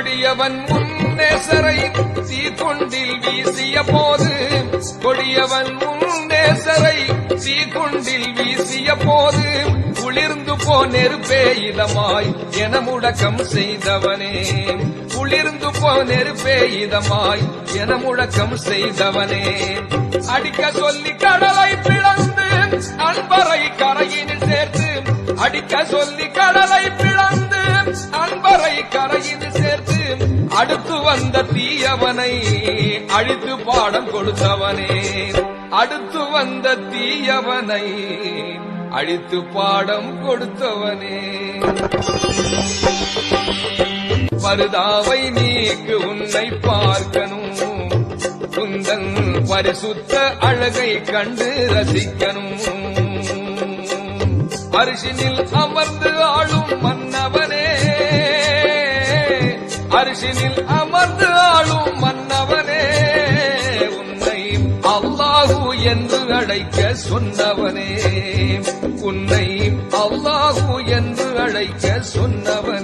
கொடியவன் முன்னேசரை தீக்குண்டில் வீசிய போது கொடியவன் முன்னேசரை தீக்குண்டில் வீசிய போது குளிர்ந்து போ நெருப்பே இதமாய் என முழக்கம் செய்தவனே குளிர்ந்து போ நெருப்பே இதமாய் என முழக்கம் செய்தவனே அடிக்க சொல்லி கடலை பிளந்து அன்பரை கரையினில் சேர்த்து அடிக்க சொல்லி கடலை பிளந்து அன்பரை கரையினில் சேர்த்து அடுத்து வந்த தீயவனை அழித்து பாடம் கொடுத்தவனே அடுத்து வந்த தீயவனை அழித்து பாடம் கொடுத்தவனே பருதாவை நீக்கு உன்னை பார்க்கணும் உந்தன் பரிசுத்த அழகை கண்டு ரசிக்கணும் அரிசினில் அமர்ந்து ஆளும் மன்னவனே அரிசினில் அமர்ந்து ஆளும் மன்னவனே உன்னை அல்லாஹு என்று அழைக்க சொன்னவனே உன்னை அல்லாஹு என்று அழைக்க சொன்னவனே